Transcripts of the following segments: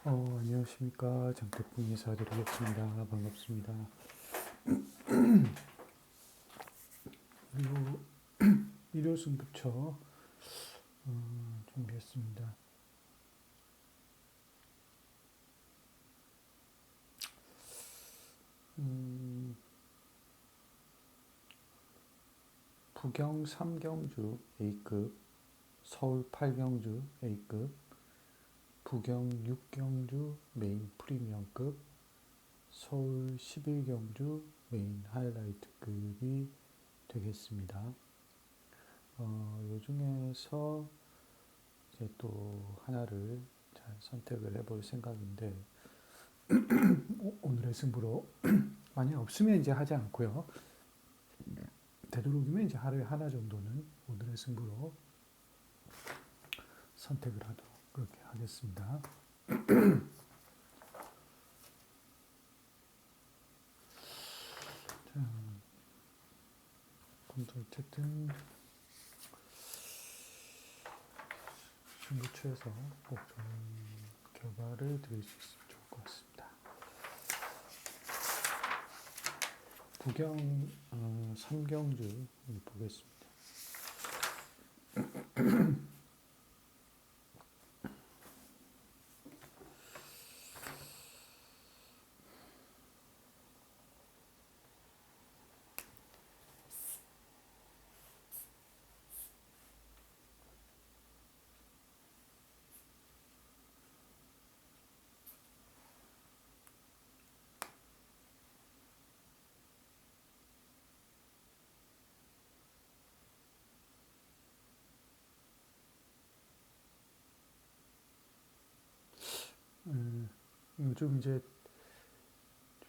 안녕하십니까. 장태풍 인사드리겠습니다. 반갑습니다. 일요, 일요 승부처 준비했습니다. 음, 부경 3경주 A급, 서울 8경주 A급, 부경 6경주 메인 프리미엄급, 서울 11경주 메인 하이라이트급이 되겠습니다. 요 중에서 이제 또 하나를 잘 선택을 해볼 생각인데, 오늘의 승부로 만약 없으면 이제 하지 않고요. 되도록이면 이제 하루에 하나 정도는 오늘의 승부로 선택을 하도록 그렇게 하겠습니다. 자, 그럼 어쨌든 승부처에서 꼭 좋은 결과를 드릴 수 있으면 좋을 것 같습니다. 부경 3경주 보겠습니다. 요즘 이제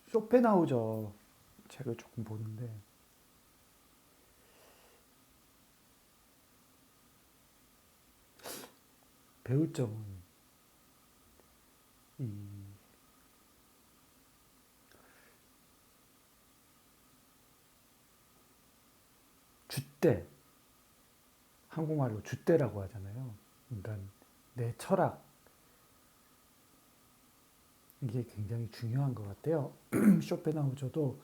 쇼펜하우저 책을 조금 보는데 배울 점은 이 줏대, 한국말로 줏대라고 하잖아요. 그러니까 내 철학, 이게 굉장히 중요한 것 같아요. 쇼펜하우저도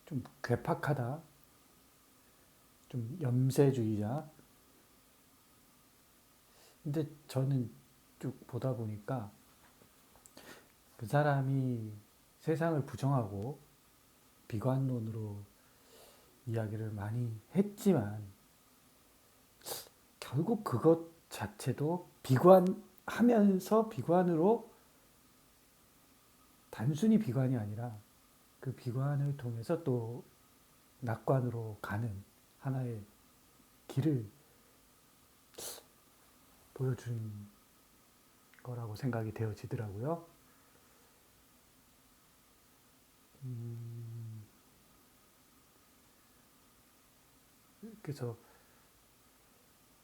좀 괴팍하다, 좀 염세주의자. 근데 저는 쭉 보다 보니까 그 사람이 세상을 부정하고 비관론으로 이야기를 많이 했지만 결국 그것 자체도 비관하면서 비관으로 단순히 비관이 아니라 그 비관을 통해서 또 낙관으로 가는 하나의 길을 보여준 거라고 생각이 되어지더라고요. 그래서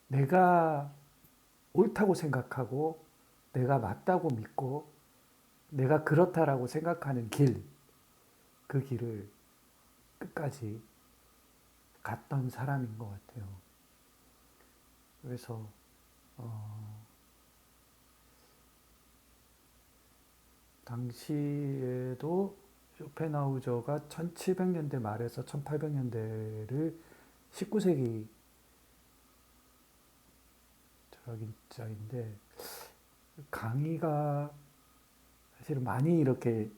내가 옳다고 생각하고 내가 맞다고 믿고 내가 그렇다라고 생각하는 길, 그 길을 끝까지 갔던 사람인 것 같아요. 그래서 당시에도 쇼펜하우저가 1700년대 말에서 1800년대를 19세기 철학자인데 강의가 사실 많이 이렇게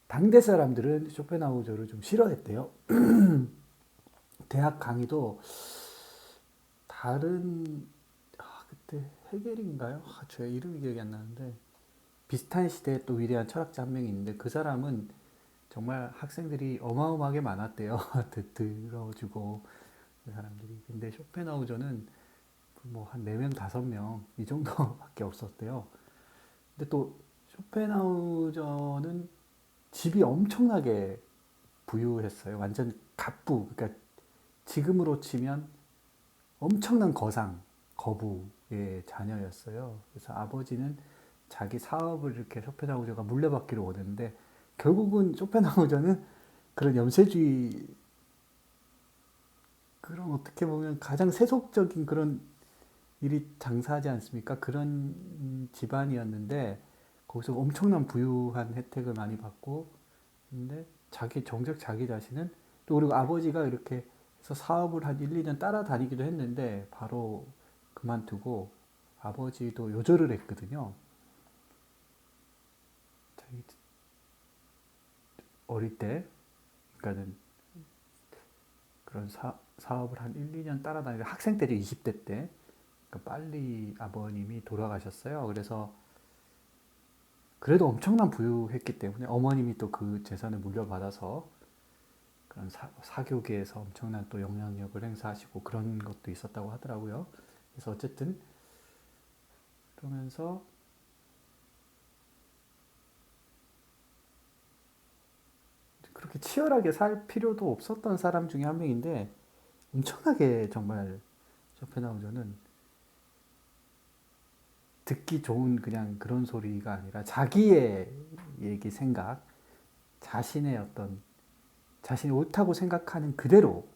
당대 사람들은 쇼펜하우저를 좀 싫어했대요. 대학 강의도 다른 그때 헤겔인가요? 제 이름이 기억이 안 나는데 비슷한 시대에 또 위대한 철학자 한 명이 있는데 그 사람은 정말 학생들이 어마어마하게 많았대요. 들어주고 그 사람들이. 근데 쇼펜하우저는 뭐 한 4명, 5명 이 정도밖에 없었대요. 근데 또 쇼펜하우저는 집이 엄청나게 부유했어요. 완전 갑부. 그러니까 지금으로 치면 엄청난 거부의 자녀였어요. 그래서 아버지는 자기 사업을 이렇게 쇼펜하우저가 물려받기로 오는데 결국은 쇼펜하우저는 그런 염세주의, 그런 어떻게 보면 가장 세속적인 그런 일이 장사하지 않습니까? 그런 집안이었는데 거기서 엄청난 부유한 혜택을 많이 받고 근데 정작 자기 자신은 또 그리고 아버지가 이렇게 해서 사업을 한 1, 2년 따라다니기도 했는데 바로 그만두고 아버지도 요절을 했거든요. 자기 어릴 때 그러니까는 그런 사업을 한 1, 2년 따라다니고 학생 때죠. 20대 때. 그러니까 빨리 아버님이 돌아가셨어요. 그래서 그래도 엄청난 부유했기 때문에 어머님이 또 그 재산을 물려받아서 그런 사교계에서 엄청난 또 영향력을 행사하시고 그런 것도 있었다고 하더라고요. 그래서 어쨌든 그러면서 그렇게 치열하게 살 필요도 없었던 사람 중에 한 명인데 엄청나게 정말 쇼펜하우저는 듣기 좋은 그냥 그런 소리가 아니라 자기의 얘기 생각 자신의 어떤 자신이 옳다고 생각하는 그대로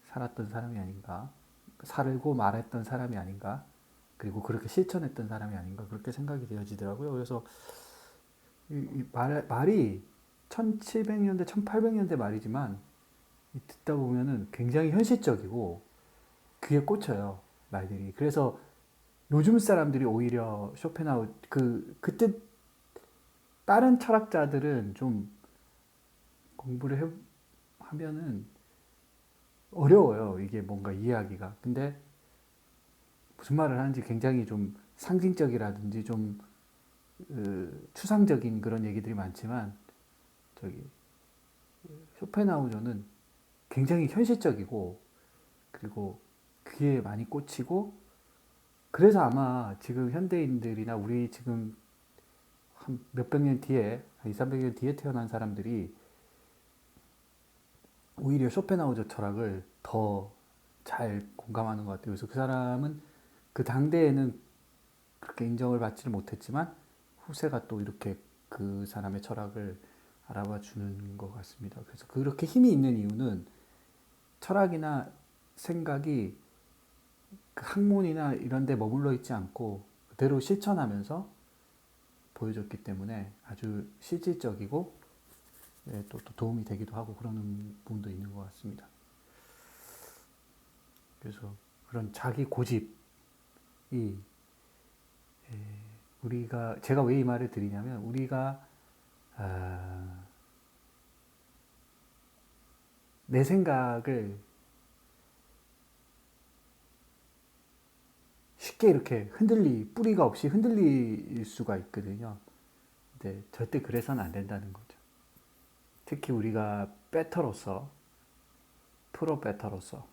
살았던 사람이 아닌가 살고 말했던 사람이 아닌가 그리고 그렇게 실천했던 사람이 아닌가 그렇게 생각이 되어지더라고요. 그래서 말이 1700년대 1800년대 말이지만 듣다 보면은 굉장히 현실적이고 귀에 꽂혀요 말들이. 그래서 요즘 사람들이 오히려 쇼펜하우 그때 다른 철학자들은 좀 공부를 하면은 어려워요. 이게 뭔가 이해하기가. 근데 무슨 말을 하는지 굉장히 좀 상징적이라든지 좀 추상적인 그런 얘기들이 많지만 저기 쇼펜하우저는 굉장히 현실적이고 그리고 귀에 많이 꽂히고 그래서 아마 지금 현대인들이나 우리 지금 한 몇백 년 뒤에 한 2, 300년 뒤에 태어난 사람들이 오히려 쇼펜하우저 철학을 더 잘 공감하는 것 같아요. 그래서 그 사람은 그 당대에는 그렇게 인정을 받지를 못했지만 후세가 또 이렇게 그 사람의 철학을 알아봐 주는 것 같습니다. 그래서 그렇게 힘이 있는 이유는 철학이나 생각이 그 학문이나 이런 데 머물러 있지 않고 그대로 실천하면서 보여줬기 때문에 아주 실질적이고 또 도움이 되기도 하고 그러는 부분도 있는 것 같습니다. 그래서 그런 자기 고집이 우리가 제가 왜 이 말을 드리냐면 우리가 내 생각을 쉽게 이렇게 뿌리가 없이 흔들릴 수가 있거든요. 근데 절대 그래서는 안 된다는 거죠. 특히 우리가 프로 배터로서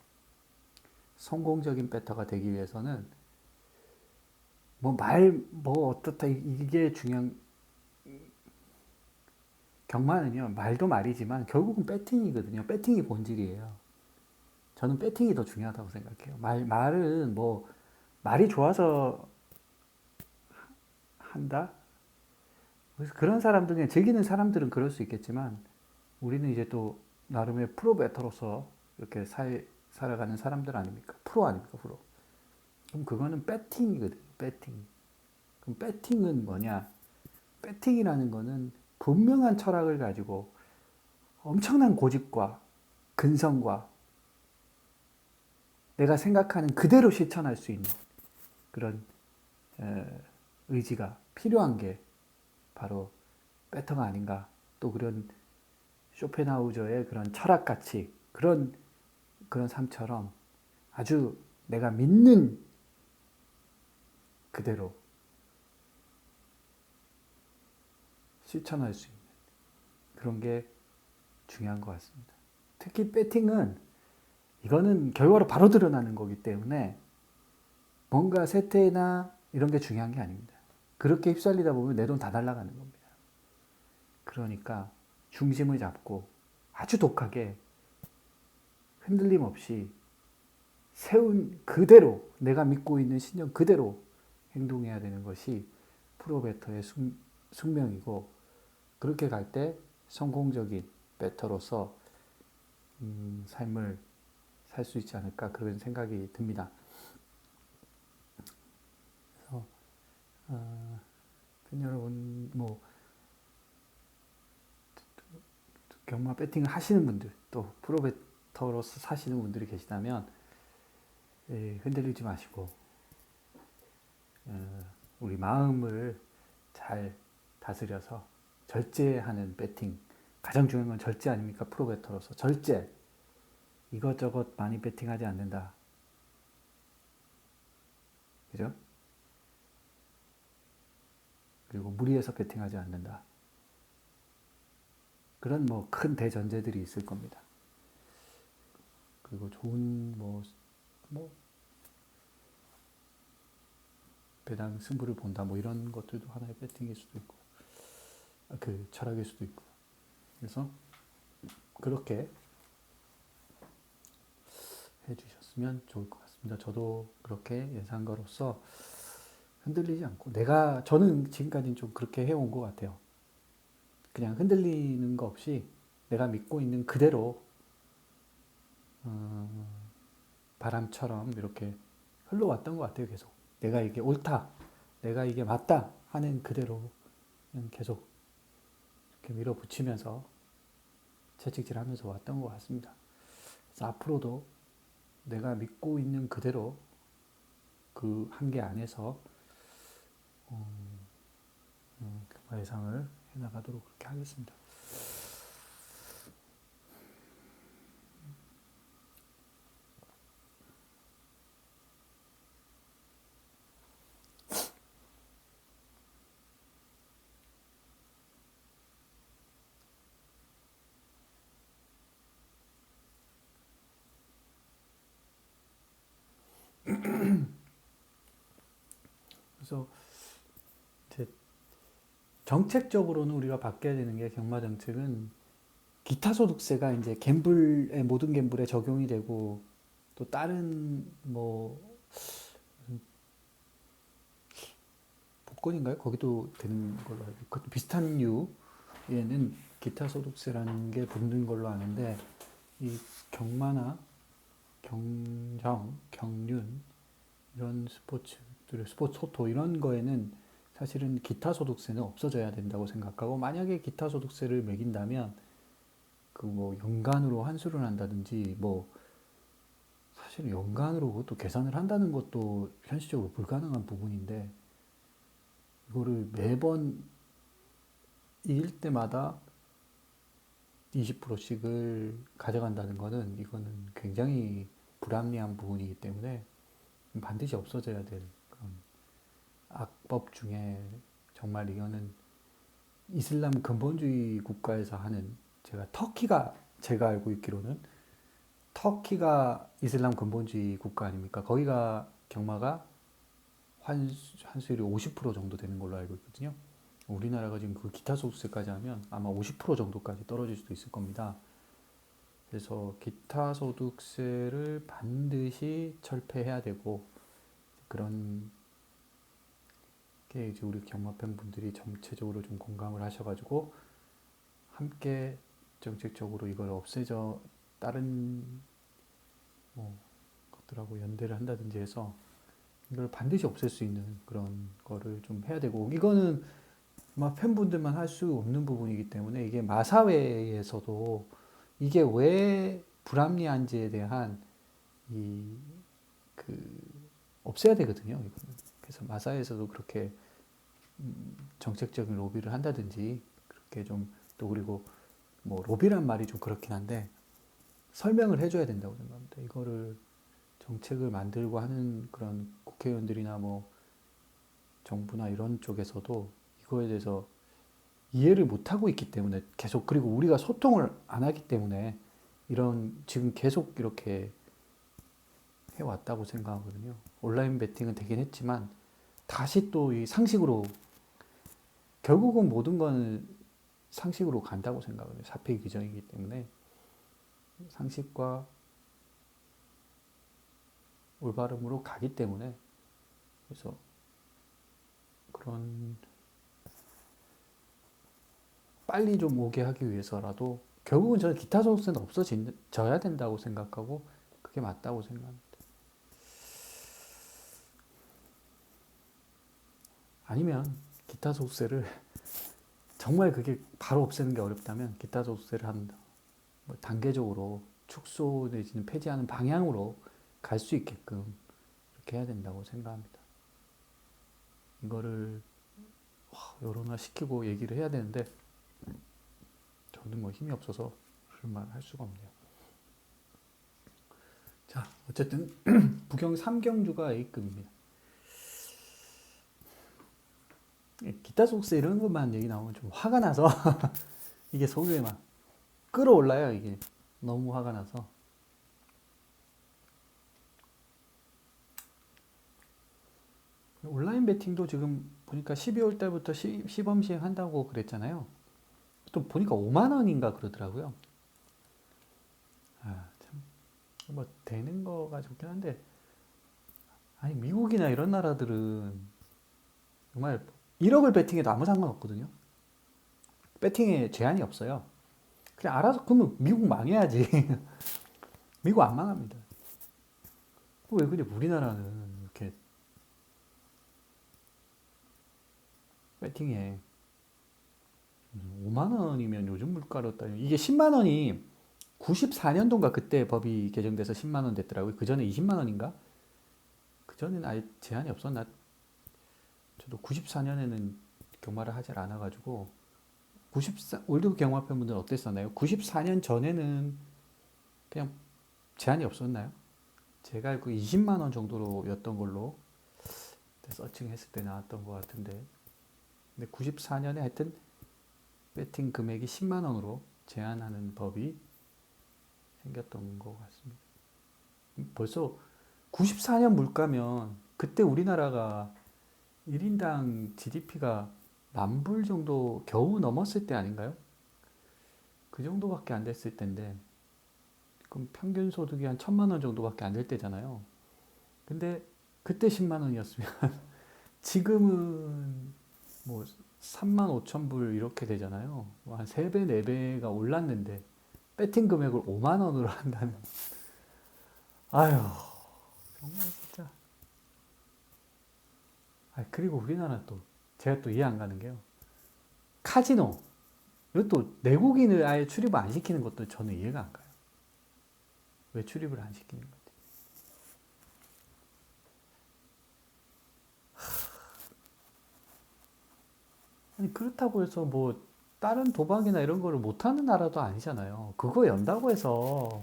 성공적인 배터가 되기 위해서는 어떻다 이게 중요한 경마는요 말도 말이지만 결국은 배팅이거든요. 배팅이 본질이에요. 저는 배팅이 더 중요하다고 생각해요. 말은 말이 좋아서 한다. 그래서 그런 사람들 그냥 즐기는 사람들은 그럴 수 있겠지만 우리는 이제 또 나름의 프로 배터로서 이렇게 살아가는 사람들 아닙니까? 프로 아닙니까? 프로. 그럼 그거는 배팅이거든요. 배팅. 그럼 배팅은 뭐냐? 배팅이라는 거는 분명한 철학을 가지고 엄청난 고집과 근성과 내가 생각하는 그대로 실천할 수 있는 그런 의지가 필요한 게 바로 배터가 아닌가. 또 그런 쇼펜하우저의 그런 철학같이 그런 삶처럼 아주 내가 믿는 그대로 실천할 수 있는 그런 게 중요한 것 같습니다. 특히 배팅은 이거는 결과로 바로 드러나는 거기 때문에 뭔가 세태나 이런 게 중요한 게 아닙니다. 그렇게 휩쓸리다 보면 내 돈 다 날아가는 겁니다. 그러니까 중심을 잡고 아주 독하게 흔들림 없이 세운 그대로 내가 믿고 있는 신념 그대로 행동해야 되는 것이 프로베터의 숙명이고 그렇게 갈 때 성공적인 베터로서 삶을 살 수 있지 않을까 그런 생각이 듭니다. 팬 여러분, 뭐 경마 배팅을 하시는 분들, 또 프로베터로서 사시는 분들이 계시다면 흔들리지 마시고 우리 마음을 잘 다스려서 절제하는 배팅. 가장 중요한 건 절제 아닙니까? 프로베터로서 절제. 이것저것 많이 배팅하지 않는다. 그죠? 그리고 무리해서 배팅하지 않는다. 그런 뭐 큰 대전제들이 있을 겁니다. 그리고 좋은 뭐 배당 승부를 본다 뭐 이런 것들도 하나의 배팅일 수도 있고 그 철학일 수도 있고. 그래서 그렇게 해주셨으면 좋을 것 같습니다. 저도 그렇게 예상가로서 흔들리지 않고 저는 지금까지는 좀 그렇게 해온 것 같아요. 그냥 흔들리는 거 없이 내가 믿고 있는 그대로 바람처럼 이렇게 흘러왔던 것 같아요. 계속 내가 이게 옳다, 내가 이게 맞다 하는 그대로 그냥 계속 이렇게 밀어붙이면서 채찍질하면서 왔던 것 같습니다. 그래서 앞으로도 내가 믿고 있는 그대로 그 한계 안에서 예상을 해나가도록 그렇게 하겠습니다. 그래서 이제 정책적으로는 우리가 바뀌어야 되는 게 경마 정책은 기타 소득세가 이제 갬블의 모든 갬블에 적용이 되고 또 다른 뭐 복권인가요? 거기도 되는 걸로 알고 그 비슷한 류에는 기타 소득세라는 게 붙는 걸로 아는데 이 경마나 경정, 경륜 이런 스포츠 토토 이런 거에는 사실은 기타 소득세는 없어져야 된다고 생각하고 만약에 기타 소득세를 매긴다면 그 뭐 연간으로 환수를 한다든지 뭐 사실 연간으로 그것도 계산을 한다는 것도 현실적으로 불가능한 부분인데 이거를 매번 이길 때마다 20%씩을 가져간다는 거는 이거는 굉장히 불합리한 부분이기 때문에 반드시 없어져야 될 그런 악법 중에 정말 이거는 이슬람 근본주의 국가에서 하는 제가 알고 있기로는 터키가 이슬람 근본주의 국가 아닙니까? 거기가 경마가 환수율이 50% 정도 되는 걸로 알고 있거든요. 우리나라가 지금 그 기타 소득세까지 하면 아마 50% 정도까지 떨어질 수도 있을 겁니다. 그래서 기타 소득세를 반드시 철폐해야 되고 그런 게 이제 우리 경마팬 분들이 전체적으로 좀 공감을 하셔가지고 함께 정책적으로 이걸 없애져 다른 뭐 것들하고 연대를 한다든지 해서 이걸 반드시 없앨 수 있는 그런 거를 좀 해야 되고 이거는 막 팬분들만 할 수 없는 부분이기 때문에 이게 마사회에서도 이게 왜 불합리한지에 대한 이 그 없애야 되거든요. 이거는. 그래서 마사회에서도 그렇게 정책적인 로비를 한다든지 그렇게 좀 또 그리고 뭐 로비란 말이 좀 그렇긴 한데 설명을 해줘야 된다고 생각합니다. 이거를 정책을 만들고 하는 그런 국회의원들이나 뭐 정부나 이런 쪽에서도 이거에 대해서 이해를 못하고 있기 때문에 계속 그리고 우리가 소통을 안 하기 때문에 이런 지금 계속 이렇게 해왔다고 생각하거든요. 온라인 베팅은 되긴 했지만 다시 또 이 상식으로 결국은 모든 건 상식으로 간다고 생각해요. 사회 규정이기 때문에 상식과 올바름으로 가기 때문에 그래서 그런 빨리 좀 오게 하기 위해서라도 결국은 저는 기타 소득세는 없어져야 된다고 생각하고 그게 맞다고 생각합니다. 아니면 기타 속세를 정말 그게 바로 없애는 게 어렵다면 기타 속세를 뭐 단계적으로 축소 내지는 폐지하는 방향으로 갈 수 있게끔 그렇게 해야 된다고 생각합니다. 이거를 여론화 시키고 얘기를 해야 되는데 저는 뭐 힘이 없어서 그런 말 할 수가 없네요. 자, 어쨌든 부경 3경주가 A급입니다. 기타 속세 이런 것만 얘기 나오면 좀 화가 나서 이게 속에 막 끌어올라요. 이게 너무 화가 나서. 온라인 베팅도 지금 보니까 12월 달부터 시범 시행한다고 그랬잖아요. 또 보니까 5만 원인가 그러더라고요. 참 뭐 되는 거가 좋긴 한데, 아니 미국이나 이런 나라들은 정말 1억을 베팅해도 아무 상관없거든요. 베팅에 제한이 없어요. 그냥 알아서 그러면 미국 망해야지. 미국 안 망합니다. 왜 그냥 우리나라는 이렇게 베팅에 5만 원이면 요즘 물가로 따지면 이게 10만 원이 94년도인가 그때 법이 개정돼서 10만 원 됐더라고요. 그 전에 20만 원인가? 그 전에는 아예 제한이 없었나? 저도 94년에는 경마를 하질 않아가지고 94 올드 경마 팬분들은 어땠었나요? 94년 전에는 그냥 제한이 없었나요? 제가 알고 20만 원 정도로였던 걸로 서칭했을 때 나왔던 것 같은데, 근데 94년에 하여튼 배팅 금액이 10만 원으로 제한하는 법이 생겼던 것 같습니다. 벌써 94년 물가면 그때 우리나라가 1인당 GDP가 10,000불 정도 겨우 넘었을 때 아닌가요? 그 정도밖에 안 됐을 때인데, 그럼 평균 소득이 한 1,000만 원 정도밖에 안 될 때잖아요. 근데 그때 10만 원이었으면 지금은 뭐 3만 5천 불 이렇게 되잖아요. 한 3배, 4배가 올랐는데 배팅 금액을 5만 원으로 한다는. 아유, 정말 진짜. 그리고 우리나라 또 제가 또 이해 안 가는 게요. 카지노. 이것도 내국인을 아예 출입을 안 시키는 것도 저는 이해가 안 가요. 왜 출입을 안 시키는 건지. 아니, 그렇다고 해서 뭐 다른 도박이나 이런 거를 못하는 나라도 아니잖아요. 그거 연다고 해서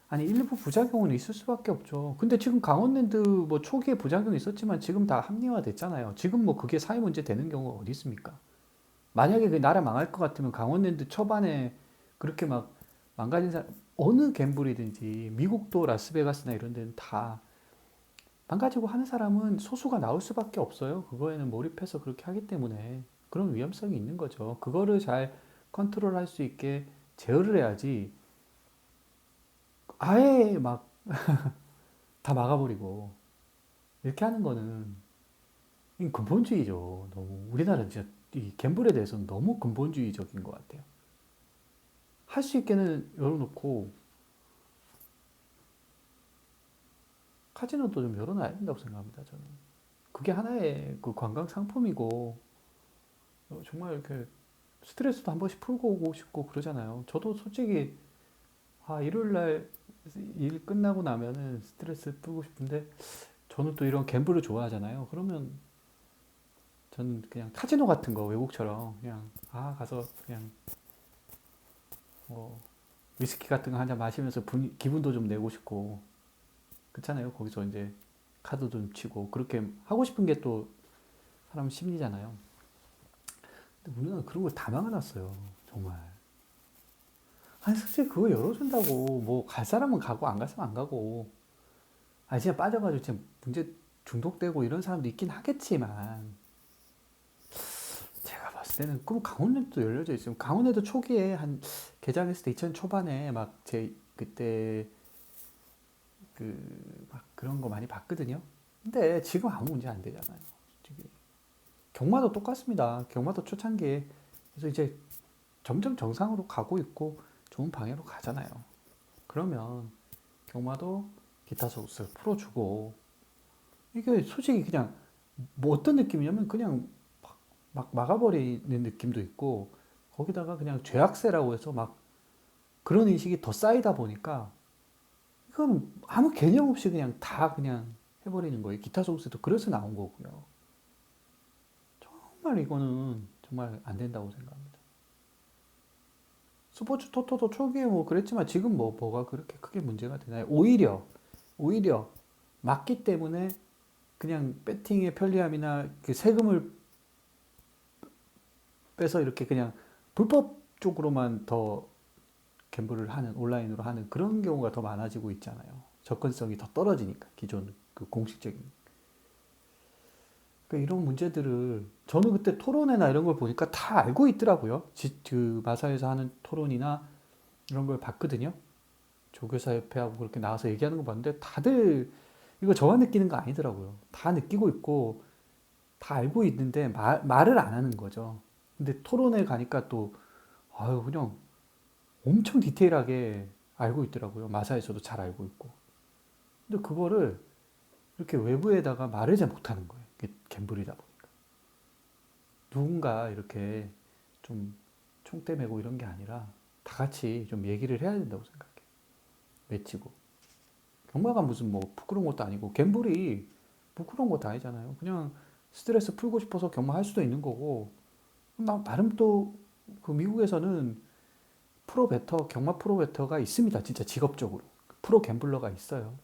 아니 일부 부작용은 있을 수밖에 없죠. 근데 지금 강원랜드 뭐 초기에 부작용이 있었지만 지금 다 합리화됐잖아요. 지금 뭐 그게 사회 문제 되는 경우가 어디 있습니까? 만약에 그 나라 망할 것 같으면 강원랜드 초반에 그렇게 막 망가진 사람 어느 갬블이든지 미국도 라스베가스나 이런 데는 다 망가지고 하는 사람은 소수가 나올 수밖에 없어요. 그거에는 몰입해서 그렇게 하기 때문에 그런 위험성이 있는 거죠. 그거를 잘 컨트롤할 수 있게 제어를 해야지 아예 막 다 막아버리고 이렇게 하는 거는 근본주의죠. 너무 우리나라 진짜 이 갬블에 대해서는 너무 근본주의적인 것 같아요. 할 수 있게는 열어놓고 카지노도 좀 열어놔야 된다고 생각합니다. 저는 그게 하나의 그 관광 상품이고 정말 이렇게 스트레스도 한 번씩 풀고 오고 싶고 그러잖아요. 저도 솔직히 일요일 날 일 끝나고 나면은 스트레스 풀고 싶은데 저는 또 이런 갬블을 좋아하잖아요. 그러면 저는 그냥 카지노 같은 거 외국처럼 그냥 가서 그냥 뭐 위스키 같은 거 한 잔 마시면서 기분도 좀 내고 싶고 그렇잖아요. 거기서 이제 카드도 좀 치고 그렇게 하고 싶은 게 또 사람 심리잖아요. 근데 우리는 그런 걸 다 막아놨어요. 정말. 아니 솔직히 그거 열어준다고 뭐 갈 사람은 가고 안 갈 사람은 안 가고 진짜 빠져가지고 진짜 문제 중독되고 이런 사람도 있긴 하겠지만 제가 봤을 때는 그럼 강원랜드도 열려져 있으면 강원랜드 초기에 한 개장했을 때 2000 초반에 막 제 그때 그 막 그런 거 많이 봤거든요. 근데 지금 아무 문제 안 되잖아요. 솔직히. 경마도 똑같습니다. 경마도 초창기에 그래서 이제 점점 정상으로 가고 있고 좋은 방향으로 가잖아요. 그러면 경마도 기타 소스를 풀어주고 이게 솔직히 그냥 뭐 어떤 느낌이냐면 그냥 막 막아버리는 느낌도 있고 거기다가 그냥 죄악세라고 해서 막 그런 인식이 더 쌓이다 보니까 이건 아무 개념 없이 그냥 다 그냥 해버리는 거예요. 기타 속세도 그래서 나온 거고요. 정말 이거는 정말 안 된다고 생각합니다. 스포츠 토토도 초기에 뭐 그랬지만 지금 뭐가 그렇게 크게 문제가 되나요? 오히려 맞기 때문에 그냥 배팅의 편리함이나 그 세금을 빼서 이렇게 그냥 불법적으로만 더 갬블을 하는 온라인으로 하는 그런 경우가 더 많아지고 있잖아요. 접근성이 더 떨어지니까 기존 그 공식적인 그러니까 이런 문제들을 저는 그때 토론회나 이런 걸 보니까 다 알고 있더라고요. 그 마사에서 하는 토론이나 이런 걸 봤거든요. 조교사협회하고 그렇게 나와서 얘기하는 거 봤는데 다들 이거 저만 느끼는 거 아니더라고요. 다 느끼고 있고 다 알고 있는데 말을 안 하는 거죠. 근데 토론회 가니까 또 아유 그냥 엄청 디테일하게 알고 있더라고요. 마사에서도 잘 알고 있고. 근데 그거를 이렇게 외부에다가 말을 잘 못하는 거예요. 이게 갬블이다 보니까. 누군가 이렇게 좀 총대 메고 이런 게 아니라 다 같이 좀 얘기를 해야 된다고 생각해요. 외치고. 경마가 무슨 뭐 부끄러운 것도 아니고 갬블이 부끄러운 것도 아니잖아요. 그냥 스트레스 풀고 싶어서 경마할 수도 있는 거고 나름 또 그 미국에서는 경마 프로베터가 있습니다. 진짜 직업적으로. 프로 갬블러가 있어요.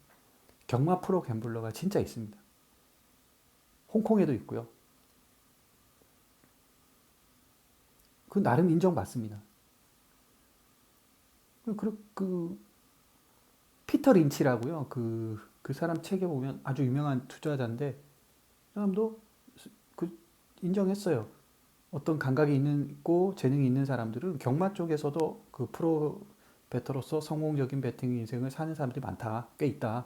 경마 프로 갬블러가 진짜 있습니다. 홍콩에도 있고요. 그 나름 인정받습니다. 그 피터 린치라고요. 그 사람 책에 보면 아주 유명한 투자자인데 그 사람도 그 인정했어요. 어떤 감각이 있고 재능이 있는 사람들은 경마 쪽에서도 그 프로 베터로서 성공적인 배팅 인생을 사는 사람들이 많다. 꽤 있다.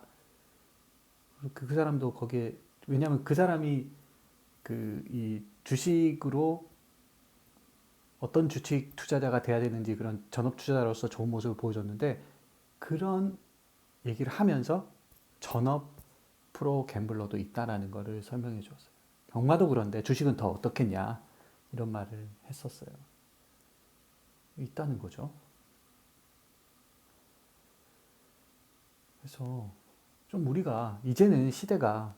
그 사람도 거기에 왜냐하면 그 사람이 그 이 주식으로 어떤 주식 투자자가 돼야 되는지 그런 전업 투자자로서 좋은 모습을 보여줬는데 그런 얘기를 하면서 전업 프로 갬블러도 있다라는 것을 설명해 주었어요. 경마도 그런데 주식은 더 어떻겠냐 이런 말을 했었어요. 있다는 거죠. 그래서 좀 우리가 이제는 시대가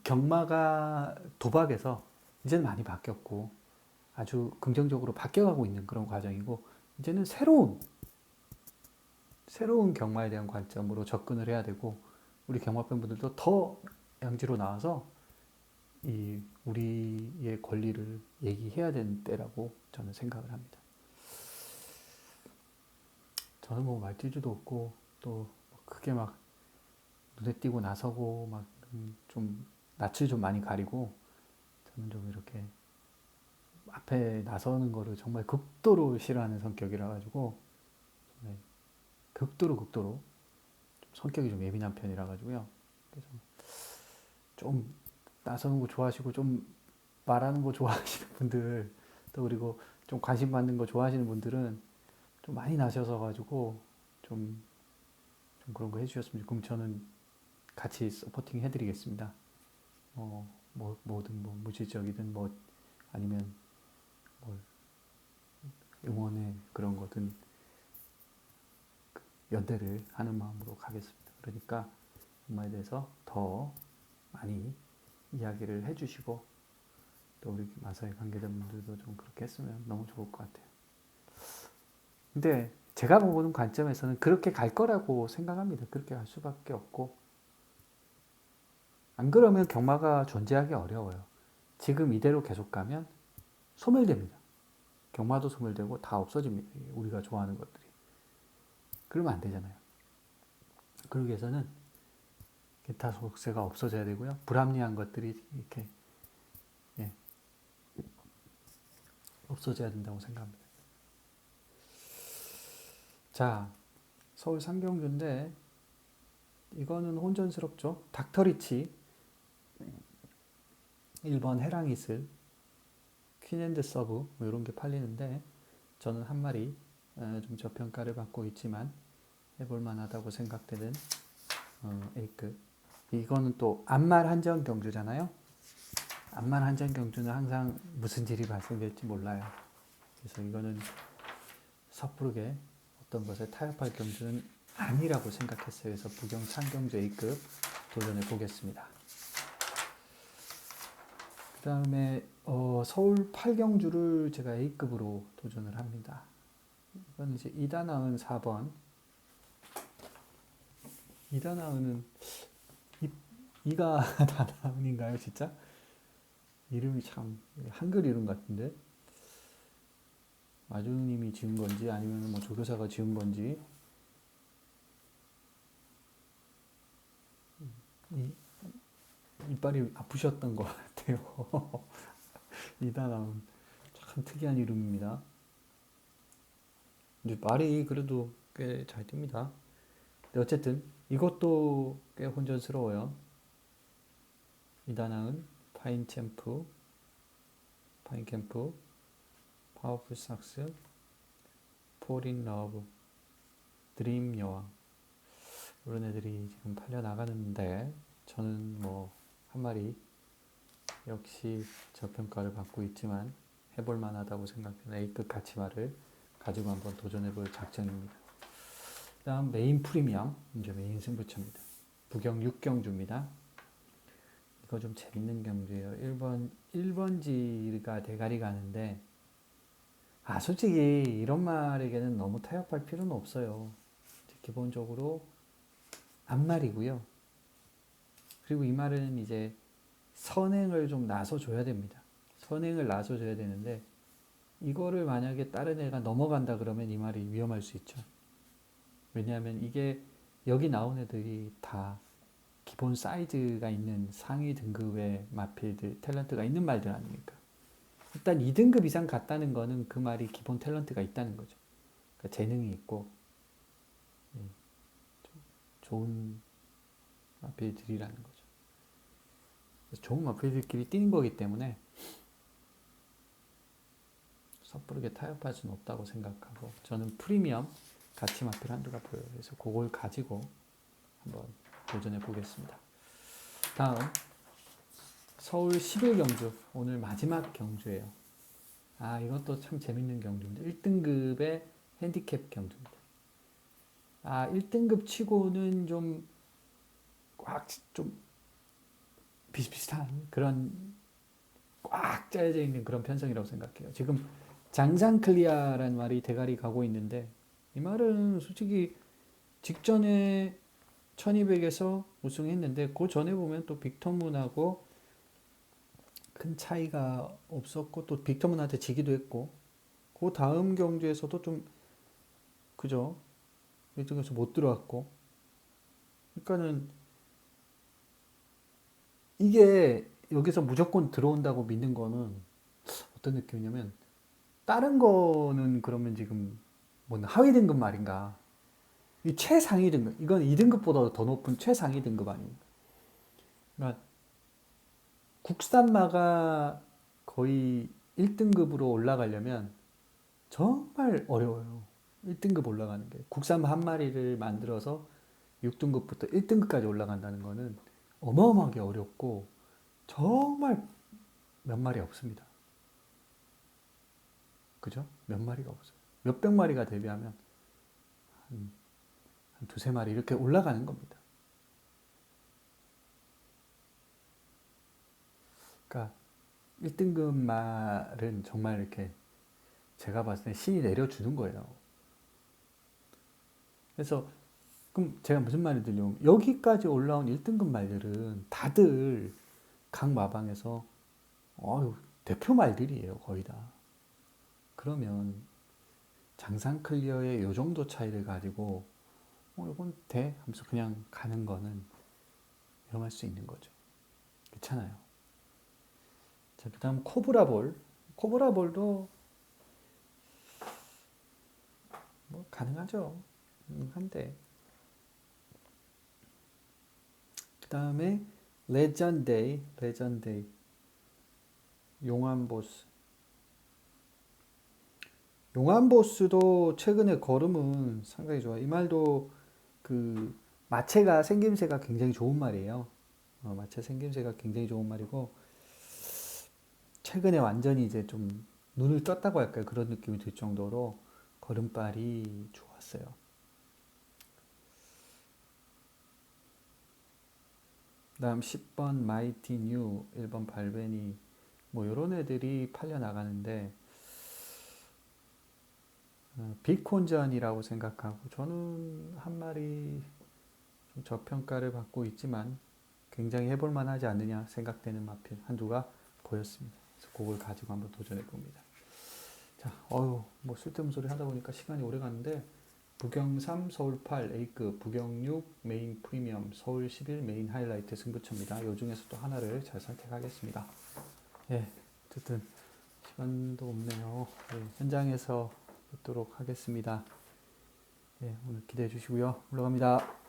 경마가 도박에서 이제는 많이 바뀌었고 아주 긍정적으로 바뀌어가고 있는 그런 과정이고 이제는 새로운 경마에 대한 관점으로 접근을 해야 되고 우리 경마팬 분들도 더 양지로 나와서 이 우리의 권리를 얘기해야 되는 때라고 저는 생각을 합니다. 저는 뭐 말티즈도 없고 또 크게 막 눈에 띄고 나서고 막 좀 낯을 좀 많이 가리고 저는 좀 이렇게 앞에 나서는 거를 정말 극도로 싫어하는 성격이라 가지고 네, 극도로 성격이 좀 예민한 편이라 가지고요. 그래서 좀 나서는 거 좋아하시고 좀 말하는 거 좋아하시는 분들 또 그리고 좀 관심 받는 거 좋아하시는 분들은 좀 많이 나셔서 가지고 좀, 좀 그런 거 해주셨으면 그럼 저는 같이 서포팅 해드리겠습니다. 뭐든 뭐 물질적이든 뭐 아니면 뭐 응원의 그런 거든 연대를 하는 마음으로 가겠습니다. 그러니까 엄마에 대해서 더 많이 이야기를 해주시고 또 우리 마사회 관계자분들도 좀 그렇게 했으면 너무 좋을 것 같아요. 근데 제가 보는 관점에서는 그렇게 갈 거라고 생각합니다. 그렇게 갈 수밖에 없고 안 그러면 경마가 존재하기 어려워요. 지금 이대로 계속 가면 소멸됩니다. 경마도 소멸되고 다 없어집니다. 우리가 좋아하는 것들이. 그러면 안 되잖아요. 그러기 위해서는 기타 속세가 없어져야 되고요. 불합리한 것들이 이렇게 예, 없어져야 된다고 생각합니다. 자, 서울 상경주인데 이거는 혼전스럽죠. 닥터리치 1번 해랑이슬 퀸앤드 서브 뭐 이런 게 팔리는데 저는 한 마리 좀 저평가를 받고 있지만 해볼 만하다고 생각되는 A급. 이거는 또 암말 한정 경주잖아요. 암만 한정 경주는 항상 무슨 일이 발생될지 몰라요. 그래서 이거는 섣부르게 어떤 것에 타협할 경주는 아니라고 생각했어요. 그래서 부경 상경주 A급 도전해 보겠습니다. 그 다음에 서울 8경주를 제가 A급으로 도전을 합니다. 이건 이제 이다나은 4번. 이다나은은 이가 다나은인가요, 진짜? 이름이 참 한글 이름 같은데 마주님이 지은 건지 아니면 뭐 조교사가 지은 건지 이, 이빨이 아프셨던 것 같아요. 이다나은 참 특이한 이름입니다. 이제 말이 그래도 꽤 잘 듭니다. 근데 어쨌든 이것도 꽤 혼전스러워요. 이다나은, 파인캠프, 파워풀 삭스, 폴인 러브, 드림 여왕 이런 애들이 지금 팔려 나가는데 저는 뭐 한 마리 역시 저평가를 받고 있지만 해볼 만하다고 생각하는 A급 가치마를 가지고 한번 도전해볼 작정입니다. 그 다음 메인 프리미엄, 이제 메인 승부처입니다. 부경 6경주입니다. 이거 좀 재밌는 경주예요. 1번지가 대가리 가는데 솔직히 이런 말에게는 너무 타협할 필요는 없어요. 기본적으로 앞말이고요. 그리고 이 말은 이제 선행을 좀 나서줘야 됩니다. 선행을 나서줘야 되는데 이거를 만약에 다른 애가 넘어간다 그러면 이 말이 위험할 수 있죠. 왜냐하면 이게 여기 나온 애들이 다 기본 사이즈가 있는 상위 등급의 마필들, 탤런트가 있는 말들 아닙니까? 일단 2등급 이상 갔다는 거는 그 말이 기본 탤런트가 있다는 거죠. 그러니까 재능이 있고 좋은 마필들이라는 거죠. 그래서 좋은 마필들끼리 뛰는 거기 때문에 섣부르게 타협할 수는 없다고 생각하고 저는 프리미엄 가치 마필 한두가 보여요. 그래서 그걸 가지고 한번 도전해 보겠습니다. 다음 서울 11경주 오늘 마지막 경주예요. 이것도 참 재밌는 경주인데 1등급의 핸디캡 경주입니다. 1등급 치고는 좀 비슷비슷한 그런 꽉 짜여져 있는 그런 편성이라고 생각해요. 지금 장상 클리어라는 말이 대가리 가고 있는데 이 말은 솔직히 직전에 1200에서 우승했는데 그 전에 보면 또 빅터문하고 큰 차이가 없었고 또 빅터문한테 지기도 했고 그 다음 경주에서도 좀 그죠? 1등에서 못 들어왔고 그러니까는 이게 여기서 무조건 들어온다고 믿는 거는 어떤 느낌이냐면 다른 거는 그러면 지금 뭐 하위 등급 말인가? 이 최상위 등급 이건 2등급보다 더 높은 최상위 등급 아닙니까? 그러니까 국산마가 거의 1등급으로 올라가려면 정말 어려워요. 1등급 올라가는 게 국산마 한 마리를 만들어서 6등급부터 1등급까지 올라간다는 거는 어마어마하게 어렵고 정말 몇 마리 없습니다. 그죠? 몇 마리가 없어요. 몇백 마리가 데뷔하면 한 두세 마리 이렇게 올라가는 겁니다. 그러니까 1등급 말은 정말 이렇게 제가 봤을 때 신이 내려주는 거예요. 그래서 그럼 제가 무슨 말을 들려면 여기까지 올라온 1등급 말들은 다들 각 마방에서 대표 말들이에요. 거의 다. 그러면 장상 클리어의 요 정도 차이를 가지고 이건 돼? 하면서 그냥 가는 거는 위험할 수 있는 거죠. 그렇잖아요. 자, 그 다음 코브라볼. 코브라볼도 뭐 가능하죠. 한데. 그 다음에 레전데이. 용암보스. 용암보스도 최근에 걸음은 상당히 좋아요. 이 말도 그 마체가 생김새가 굉장히 좋은 말이에요. 마체 생김새가 굉장히 좋은 말이고 최근에 완전히 이제 좀 눈을 떴다고 할까요? 그런 느낌이 들 정도로 걸음발이 좋았어요. 다음 10번 마이티 뉴, 1번 발베니 뭐 이런 애들이 팔려 나가는데 빅콘전이라고 생각하고 저는 한 마리 좀 저평가를 받고 있지만 굉장히 해볼 만하지 않느냐 생각되는 마필 한두가 보였습니다. 그래서 그걸 가지고 한번 도전해 봅니다. 자, 뭐 쓸데없는 소리 하다 보니까 시간이 오래 갔는데 부경 3 서울 8 A급, 부경 6 메인 프리미엄, 서울 11 메인 하이라이트 승부처입니다. 이 중에서 또 하나를 잘 선택하겠습니다. 예, 어쨌든 시간도 없네요. 예, 현장에서 뵙도록 하겠습니다. 예, 오늘 기대해 주시고요. 올라갑니다.